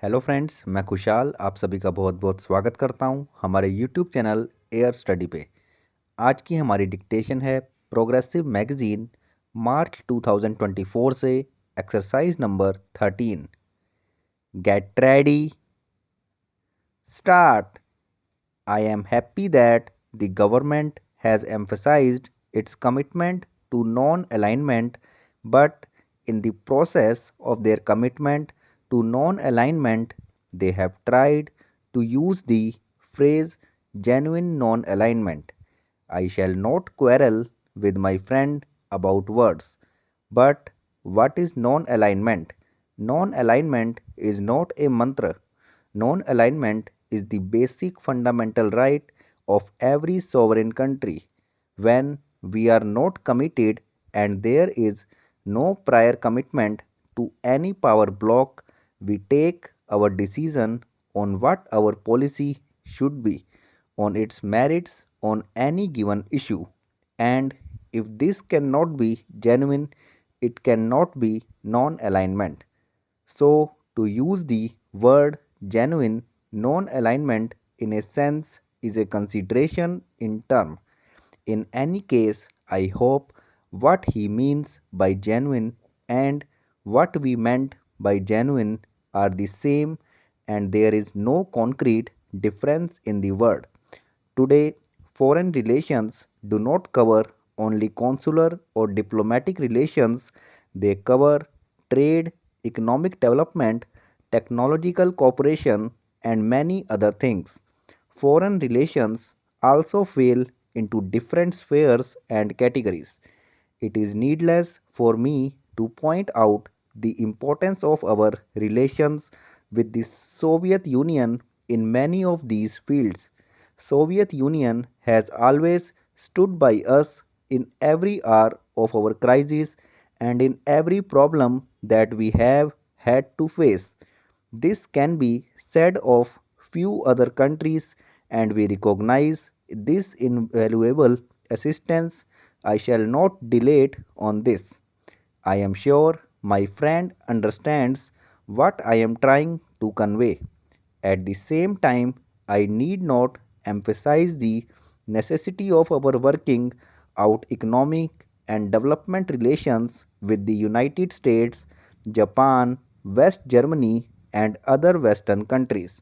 Hello friends, मैं खुशाल आप सभी का बहुत बहुत स्वागत करता हूं हमारे यूट्यूब चैनल एयर स्टडी पे। आज की हमारी डिक्टेशन है प्रोग्रेसिव मैगजीन मार्च 2024 से exercise number 13। Get ready, start. I am happy that the government has emphasized its commitment to non alignment, but in the process of their commitment to non alignment, they have tried to use the phrase genuine non alignment. I shall not quarrel with my friend about words, but what is non alignment? Non alignment is not a mantra. Non alignment is the basic fundamental right of every sovereign country. When we are not committed and there is no prior commitment to any power block, we take our decision on what our policy should be, on its merits on any given issue. And if this cannot be genuine, it cannot be non alignment. So, to use the word genuine, non alignment in a sense is a consideration in term. In any case, I hope what he means by genuine and what we meant by genuine are the same and there is no concrete difference in the word. Today, foreign relations do not cover only consular or diplomatic relations, they cover trade, economic development, technological cooperation, and many other things. Foreign relations also fall into different spheres and categories. It is needless for me to point out the importance of our relations with the Soviet Union in many of these fields. Soviet Union has always stood by us in every hour of our crisis and in every problem that we have had to face. This can be said of few other countries and we recognize this invaluable assistance. I shall not dilate on this. I am sure my friend understands what I am trying to convey. At the same time, I need not emphasize the necessity of our working out economic and development relations with the United States, Japan, West Germany, and other Western countries.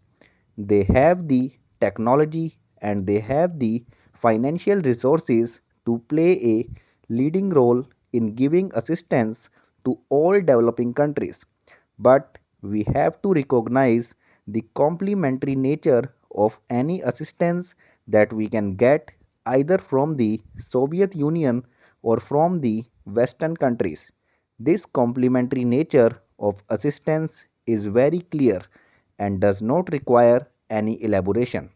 They have the technology and they have the financial resources to play a leading role in giving assistance to all developing countries. But we have to recognize the complementary nature of any assistance that we can get either from the Soviet Union or from the Western countries. This complementary nature of assistance is very clear and does not require any elaboration.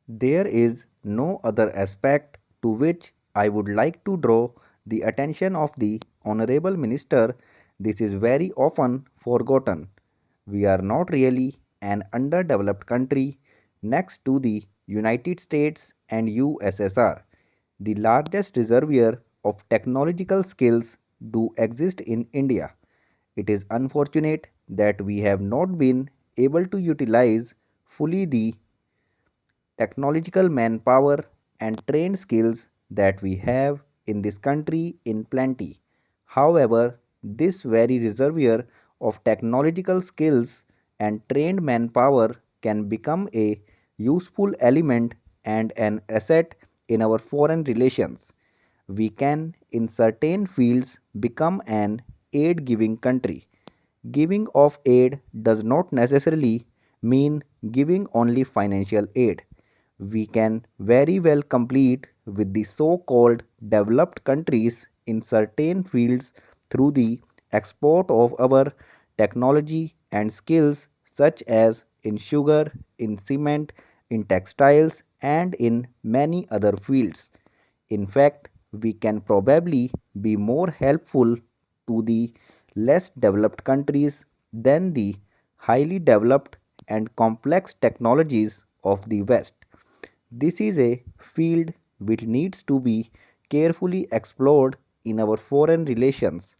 There is no other aspect to which I would like to draw the attention of the Honorable Minister. This is very often forgotten. We are not really an underdeveloped country next to the United States and USSR. The largest reservoir of technological skills do exist in India. It is unfortunate that we have not been able to utilize fully the technological manpower and trained skills that we have in this country in plenty. However, this very reservoir of technological skills and trained manpower can become a useful element and an asset in our foreign relations. We can, in certain fields, become an aid giving country. Giving of aid does not necessarily mean giving only financial aid. We can very well compete with the so called developed countries in certain fields through the export of our technology and skills, such as in sugar, in cement, in textiles, and in many other fields. In fact, we can probably be more helpful to the less developed countries than the highly developed and complex technologies of the West. This is a field which needs to be carefully explored in our foreign relations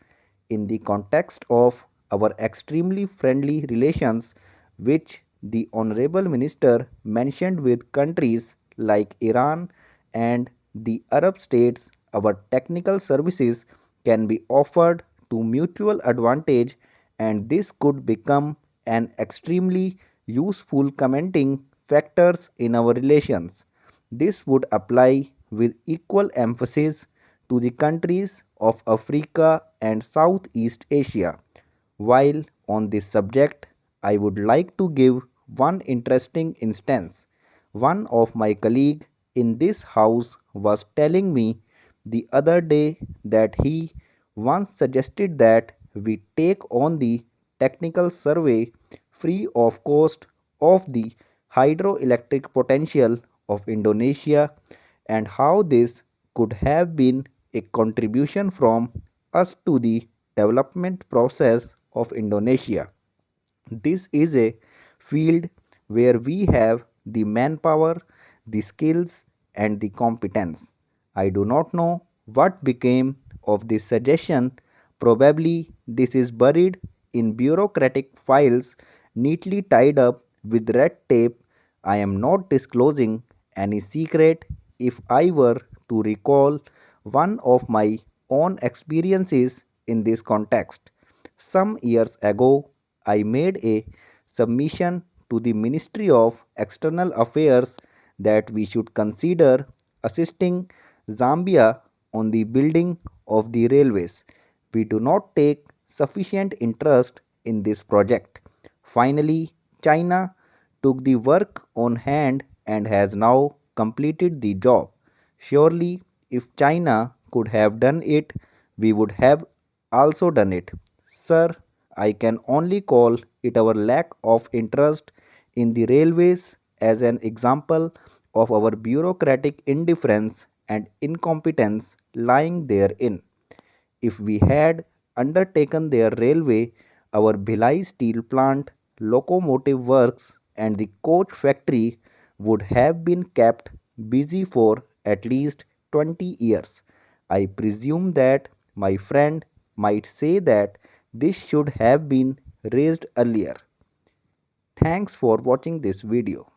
in the context of our extremely friendly relations which the Honorable Minister mentioned with countries like Iran and the Arab states, our technical services can be offered to mutual advantage, and this could become an extremely useful commenting factors in our relations. This would apply with equal emphasis to the countries of Africa and Southeast Asia. While on this subject, I would like to give one interesting instance. One of my colleagues in this house was telling me the other day that he once suggested that we take on the technical survey free of cost of the hydroelectric potential of Indonesia, and how this could have been a contribution from us to the development process of Indonesia. This is a field where we have the manpower, the skills, and the competence. I do not know what became of this suggestion. Probably this is buried in bureaucratic files, neatly tied up with red tape. I am not disclosing any secret. If I were to recall one of my own experiences in this context, some years ago, I made a submission to the Ministry of External Affairs that we should consider assisting Zambia on the building of the railways. We do not take sufficient interest in this project. Finally, China took the work on hand and has now completed the job. Surely, if China could have done it, we would have also done it. Sir, I can only call it our lack of interest in the railways as an example of our bureaucratic indifference and incompetence lying therein. If we had undertaken their railway, our Bhilai steel plant, locomotive works, and the coach factory would have been kept busy for at least 20 years. I presume that my friend might say that this should have been raised earlier. Thanks for watching this video.